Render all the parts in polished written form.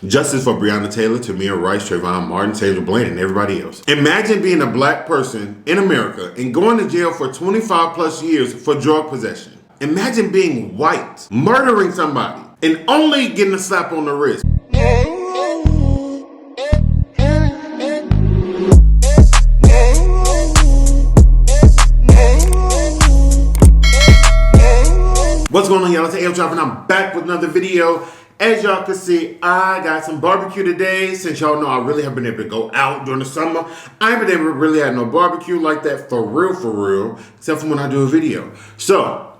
Justice for Breonna Taylor, Tamir Rice, Trayvon Martin, Taylor Blaine, and everybody else. Imagine being a black person in America and going to jail for 25 plus years for drug possession. Imagine being white, murdering somebody, and only getting a slap on the wrist. What's going on, y'all? It's Ayootravv, and I'm back with another video. As y'all can see, I got some barbecue today. Since y'all know I really haven't been able to go out during the summer, I haven't been able to really have no barbecue like that for real, except for when I do a video. So,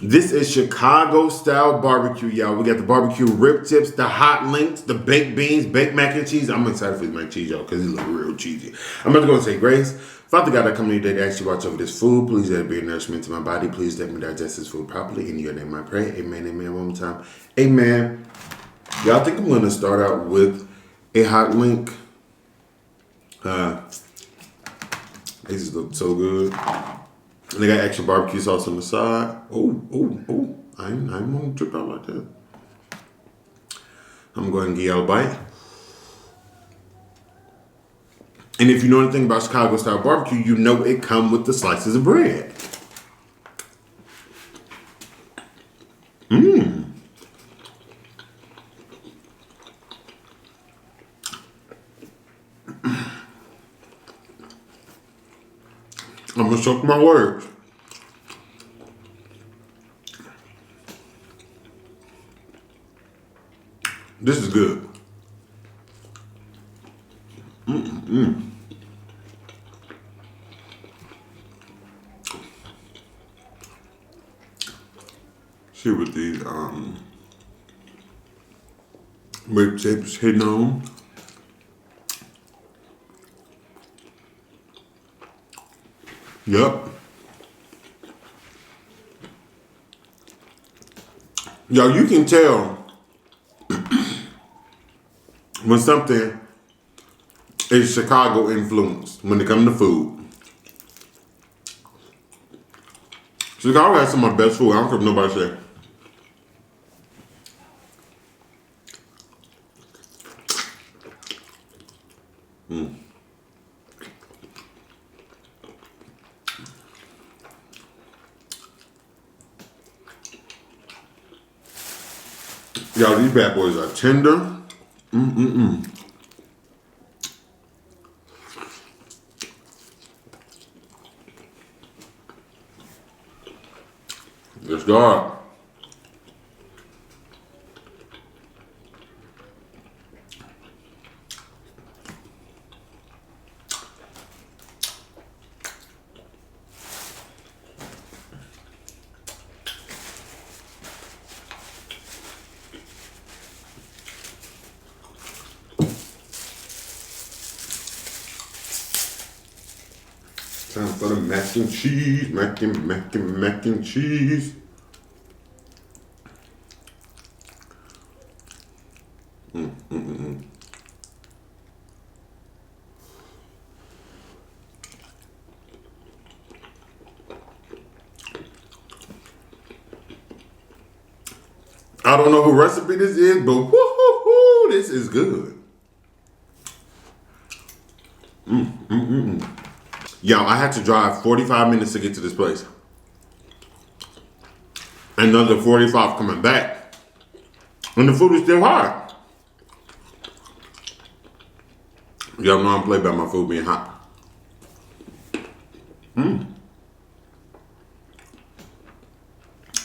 this is Chicago style barbecue, y'all. We got the barbecue rib tips, the hot links, the baked beans, baked mac and cheese. I'm excited for this mac and cheese, y'all, because it looks real cheesy. I'm about to go and say grace. Father God, I come to you today to ask you to watch over this food. Please let it be a nourishment to my body. Please let me digest this food properly. In your name I pray. Amen, amen. One more time. Amen. Y'all, I think I'm going to start out with a hot link. These look so good. And they got extra barbecue sauce on the side. Oh. I ain't going to trip out like that. I'm going to give y'all a bite. And if you know anything about Chicago style barbecue, you know it comes with the slices of bread. I'm gonna soak my words. This is good. See what these rib tips hitting on. Yep. Y'all, you can tell when something is Chicago influenced when it comes to food. Chicago has some of the best food. I don't care what nobody say. Y'all, these bad boys are tender. Let's go. Time for the mac and cheese, mac and cheese. I don't know who recipe this is, but woo-hoo-hoo, this is good. Y'all, I had to drive 45 minutes to get to this place. Another 45 coming back. And the food is still hot. Y'all know I'm played by my food being hot. I'm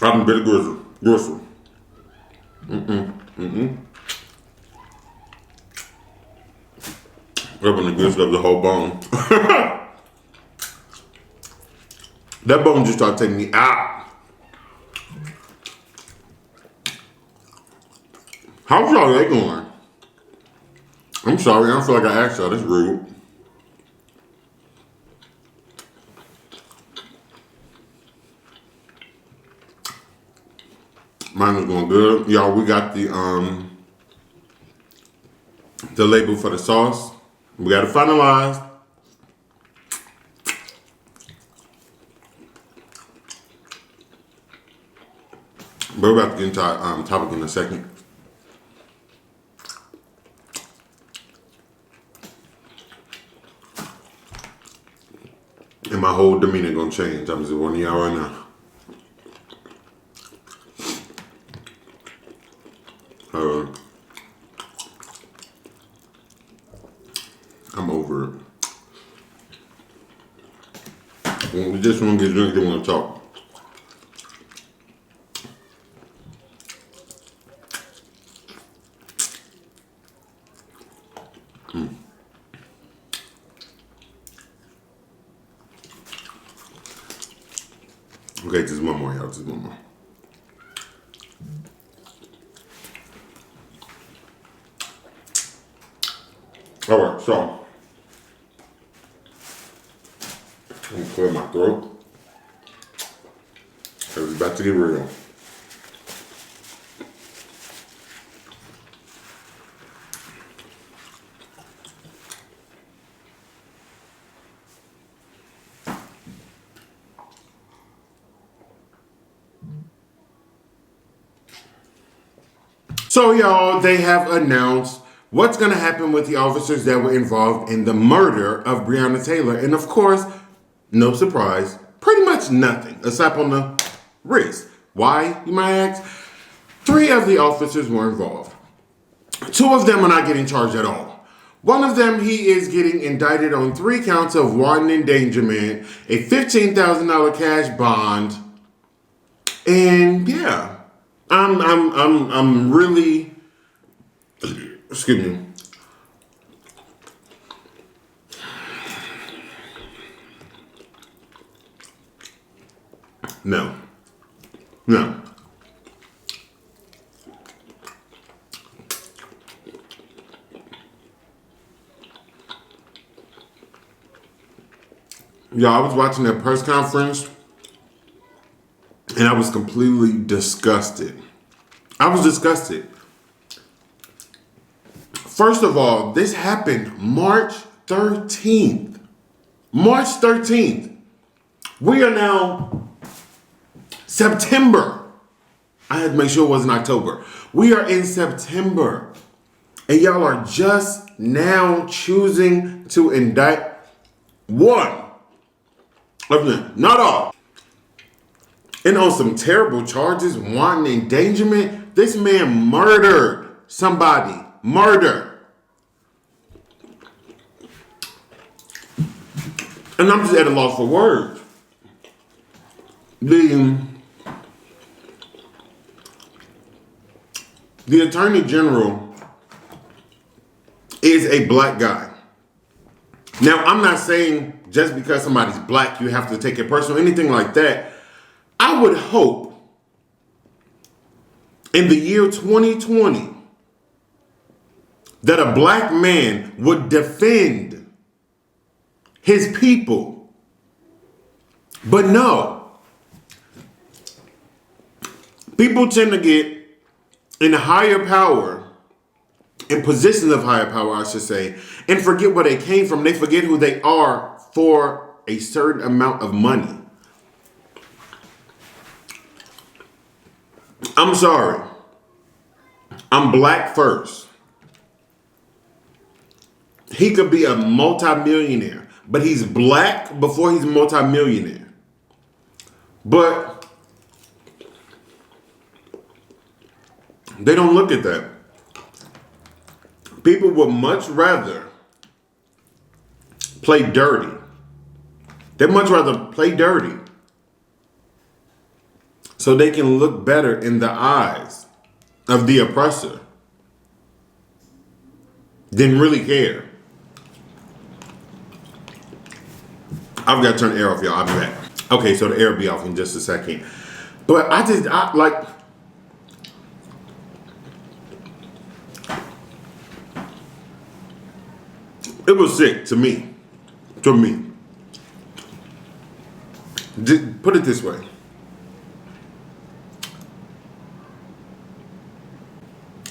a bit of gristle. Rubbing the gristle of the whole bone. That bone just started taking me out. How's y'all day going? I'm sorry, I don't feel like I asked y'all. That's rude. Mine is going good. Y'all, we got the label for the sauce. We got it finalized. But we're about to get into our topic in a second. And my whole demeanor gonna change. I'm just warning y'all right now. I'm over it. When we just want to get drunk, they want to talk. Okay, just one more, y'all. Just one more. All right, so I'm gonna clear my throat. Cause it's about to get real. So y'all, they have announced what's going to happen with the officers that were involved in the murder of Breonna Taylor. And of course, no surprise, pretty much nothing. A slap on the wrist. Why, you might ask? 3 of the officers were involved. 2 of them are not getting charged at all. One of them, he is getting indicted on 3 counts of wanton endangerment, a $15,000 cash bond, and yeah. I'm really, excuse me. No. Yeah, I was watching that press conference and I was completely disgusted. I was disgusted. First of all, this happened March 13th. March 13th. We are now September. I had to make sure it wasn't October. We are in September. And y'all are just now choosing to indict one of them, not all. And on some terrible charges, wanton endangerment, this man murdered somebody. Murder. And I'm just at a loss for words. The Attorney General is a black guy. Now, I'm not saying just because somebody's black, you have to take it personal, anything like that. I would hope in the year 2020 that a black man would defend his people. But no. People tend to get in higher power, in positions of higher power, I should say, and forget where they came from. They forget who they are for a certain amount of money. I'm sorry. I'm black first. He could be a multimillionaire, but he's black before he's a multimillionaire. But they don't look at that. People would much rather play dirty. They'd much rather play dirty so they can look better in the eyes of the oppressor than really care. I've got to turn the air off, y'all. I'll be back. Okay, so the air will be off in just a second. But I like... It was sick to me. To me. Put it this way.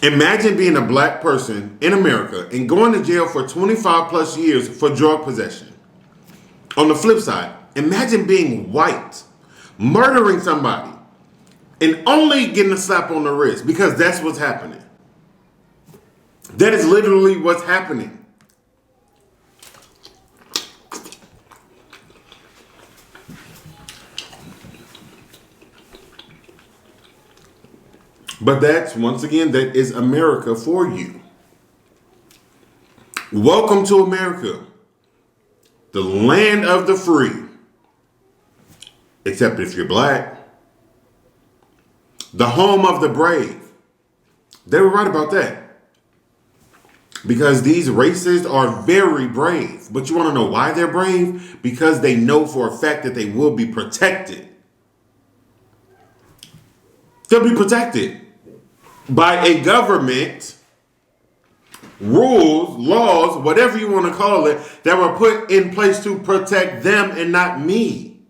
Imagine being a black person in America and going to jail for 25 plus years for drug possession. On the flip side, imagine being white, murdering somebody, and only getting a slap on the wrist because that's what's happening. That is literally what's happening. But that's, once again, that is America for you. Welcome to America, the land of the free. Except if you're black. The home of the brave. They were right about that. Because these racists are very brave. But you want to know why they're brave? Because they know for a fact that they will be protected. They'll be protected by a government, rules, laws, whatever you want to call it, that were put in place to protect them and not me.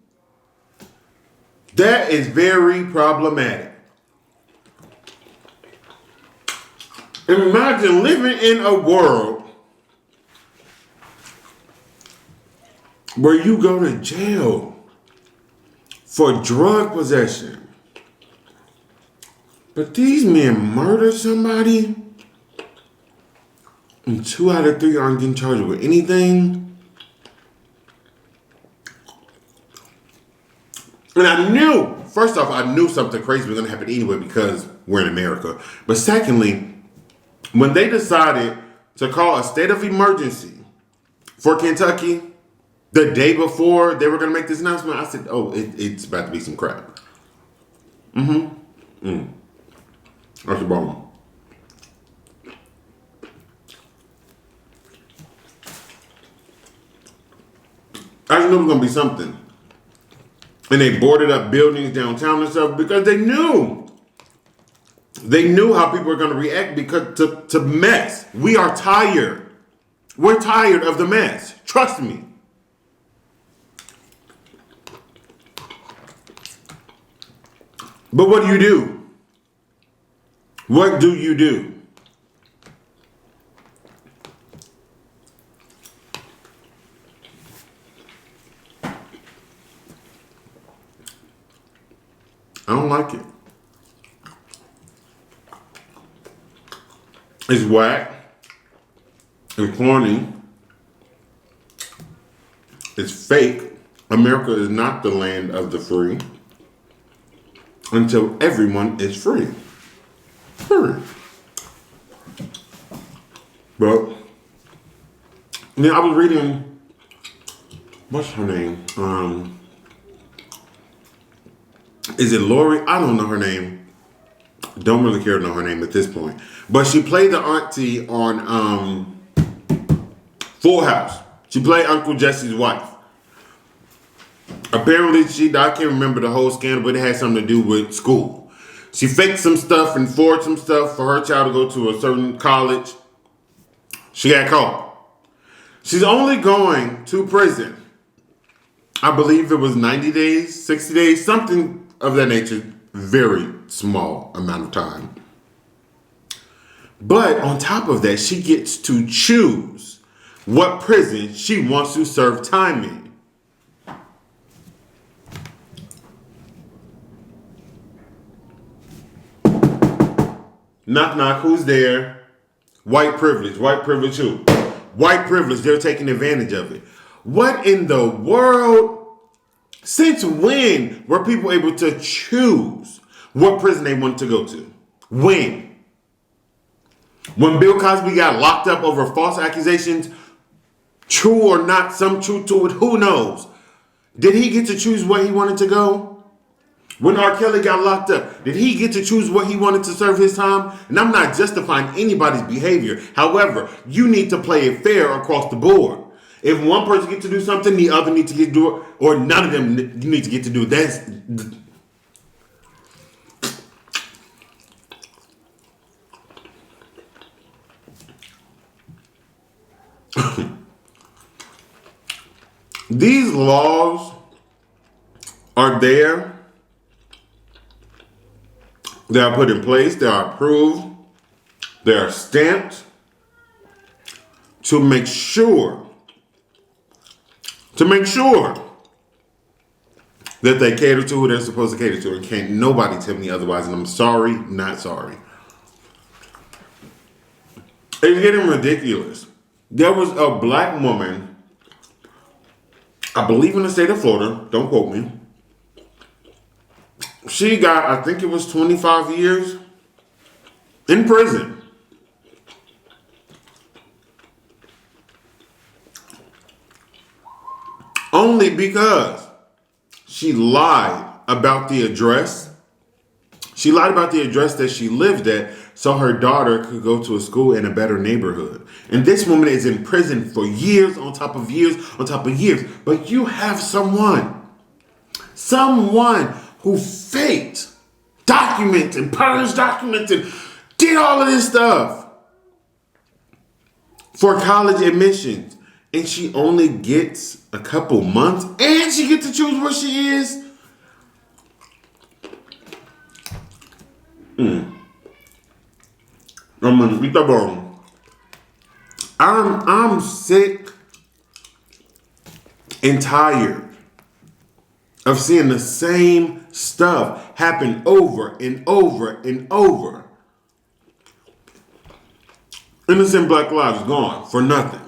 That is very problematic. Imagine living in a world where you go to jail for drug possession. But these men murder somebody and 2 out of 3 aren't getting charged with anything. And I knew, first off, I knew something crazy was going to happen anyway because we're in America. But secondly, when they decided to call a state of emergency for Kentucky the day before they were going to make this announcement, I said, oh, it's about to be some crap. That's a bomb. I just knew it was going to be something. And they boarded up buildings downtown and stuff because they knew. They knew how people were going to react because to mess. We are tired. We're tired of the mess. Trust me. But what do you do? What do you do? I don't like it. It's whack. It's corny. It's fake. America is not the land of the free until everyone is free. Period. But I was reading, what's her name? Is it Lori? I don't know her name. Don't really care to know her name at this point. But she played the auntie on Full House. She played Uncle Jesse's wife. Apparently, I can't remember the whole scandal, but it had something to do with school. She faked some stuff and forged some stuff for her child to go to a certain college. She got caught. She's only going to prison. I believe it was 90 days, 60 days, something of that nature. Very small amount of time. But on top of that, she gets to choose what prison she wants to serve time in. Knock, knock, who's there? White privilege. White privilege who? White privilege, they're taking advantage of it. What in the world? Since when were people able to choose what prison they want to go to? When? When Bill Cosby got locked up over false accusations, true or not, some truth to it, who knows? Did he get to choose where he wanted to go? When R. Kelly got locked up, did he get to choose what he wanted to serve his time? And I'm not justifying anybody's behavior. However, you need to play it fair across the board. If one person gets to do something, the other needs to get to do it, or none of them need to get to do it. That's... These laws are there. They are put in place. They are approved. They are stamped to make sure that they cater to who they're supposed to cater to. And can't nobody tell me otherwise. And I'm sorry, not sorry. It's getting ridiculous. There was a black woman, I believe in the state of Florida, don't quote me. She got, I think it was 25 years in prison. Only because she lied about the address. She lied about the address that she lived at so her daughter could go to a school in a better neighborhood. And this woman is in prison for years on top of years on top of years. But you have someone who faked documents and purged documents and did all of this stuff for college admissions. And she only gets a couple months and she gets to choose where she is. I'm sick and tired of seeing the same stuff happen over and over and over. Innocent black lives gone for nothing.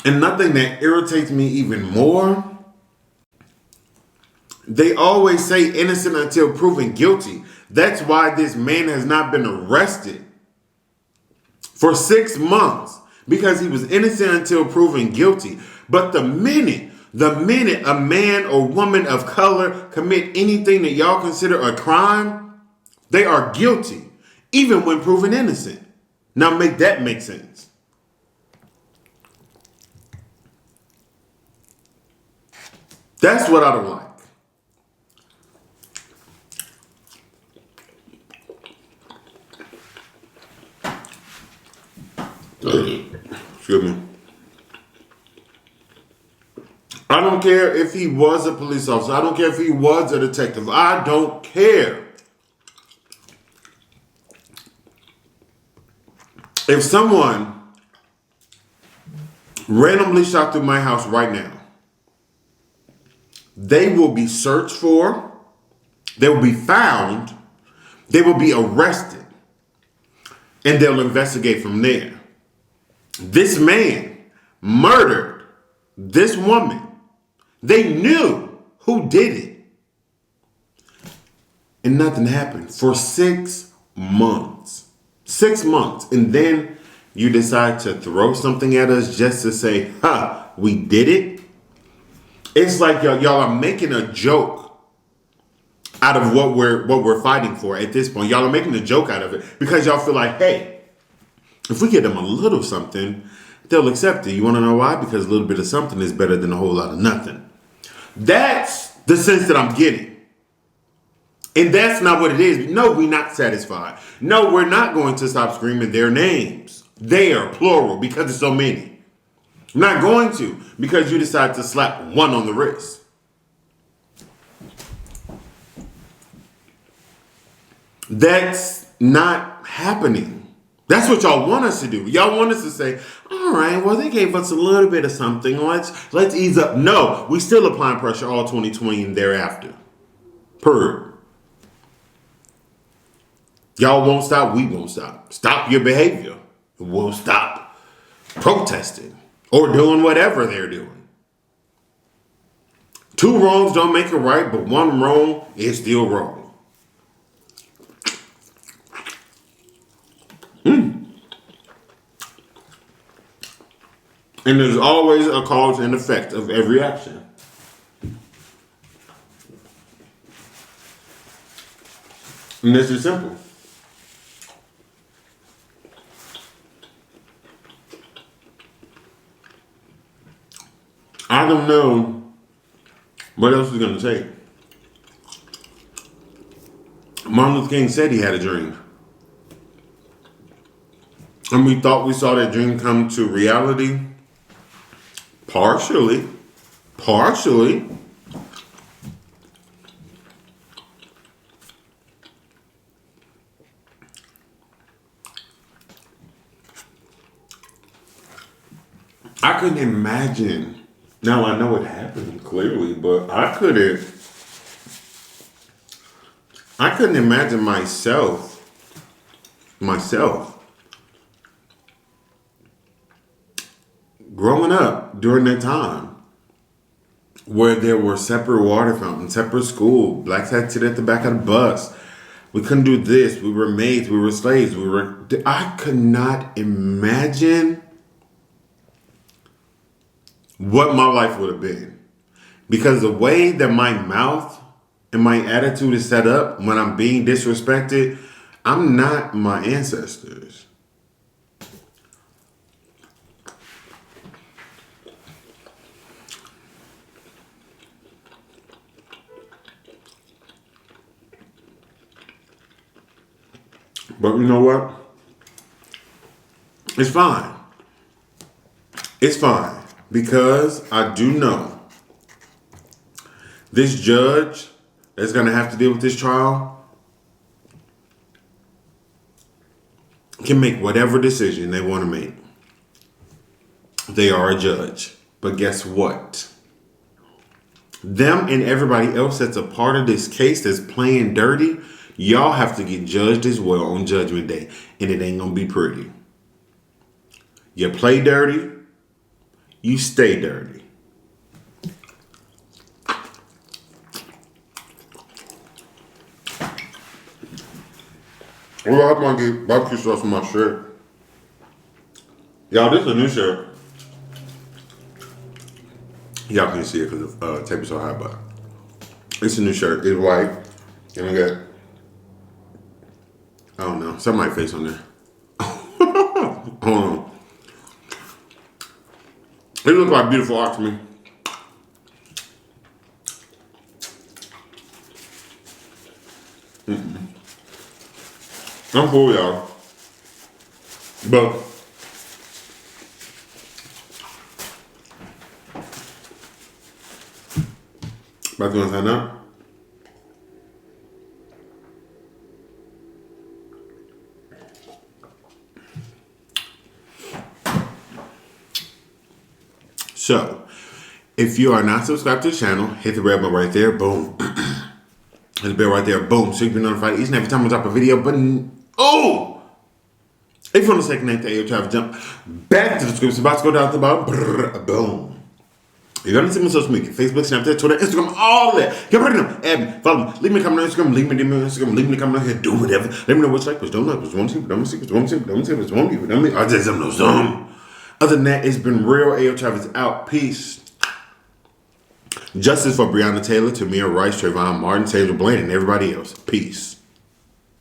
And nothing that irritates me even more, they always say innocent until proven guilty. That's why this man has not been arrested for 6 months, because he was innocent until proven guilty. But the minute a man or woman of color commit anything that y'all consider a crime, they are guilty, even when proven innocent. Now make that make sense. That's what I don't like. Excuse me. I don't care if he was a police officer. I don't care if he was a detective. I don't care. If someone randomly shot through my house right now, they will be searched for, they will be found, they will be arrested, and they'll investigate from there. This man murdered this woman. They knew who did it. And nothing happened for 6 months. 6 months. And then you decide to throw something at us just to say, we did it. It's like y'all are making a joke out of what we're fighting for at this point. Y'all are making a joke out of it because y'all feel like, hey, if we give them a little something, they'll accept it. You want to know why? Because a little bit of something is better than a whole lot of nothing. That's the sense that I'm getting. And that's not what it is. No, we're not satisfied. No, we're not going to stop screaming their names. They are plural because there's so many. I'm not going to, because you decide to slap one on the wrist. That's not happening. That's what y'all want us to do. Y'all want us to say, all right, well, they gave us a little bit of something. Let's ease up. No, we still applying pressure all 2020 and thereafter. Y'all won't stop. We won't stop. Stop your behavior. We'll stop protesting or doing whatever they're doing. 2 wrongs don't make it right, but 1 wrong is still wrong. And there's always a cause and effect of every action. And this is simple. I don't know what else is going to take. Martin Luther King said he had a dream. And we thought we saw that dream come to reality. Partially. I couldn't imagine. Now I know it happened clearly, but I couldn't imagine myself growing up during that time where there were separate water fountains, separate school. Blacks had to sit at the back of the bus. We couldn't do this. We were maids. We were slaves. I could not imagine what my life would have been. Because the way that my mouth and my attitude is set up when I'm being disrespected, I'm not my ancestors. But you know what? It's fine. It's fine. Because I do know this judge that's going to have to deal with this trial can make whatever decision they want to make. They are a judge. But guess what? Them and everybody else that's a part of this case that's playing dirty, y'all have to get judged as well on Judgment Day. And it ain't going to be pretty. You play dirty, you stay dirty. Well, I'm going to get barbecue sauce on my shirt. Y'all, this is a new shirt. Y'all can't see it because the tape is so high, but it's a new shirt. It's white. And I got, I don't know, somebody's face on there. Hold on. It looks like beautiful art to me. I'm full, y'all. But about to sign up. So, if you are not subscribed to the channel, hit the red button right there. Boom. Hit the bell right there. Boom. So you can be notified each and every time I drop a video. But oh! If you want to second name to Ayootravv, jump back to the description box. Go down to the bottom. Brrr, boom. You're going to see me on social media. Facebook, Snapchat, Twitter, Instagram, all that. Get ready to add me. Follow me. Leave me a comment on Instagram. Leave me a Instagram. Leave me a comment on here. Do whatever. Let me know what you like, what you don't like, what you want to see, what you don't see, what you want to see, what you don't see, what you want to see, what you don't see. I just have no zone. Other than that, it's been real. Ayootravv is out. Peace. Justice for Breonna Taylor, Tamir Rice, Trayvon Martin, Taylor Blaine, and everybody else. Peace.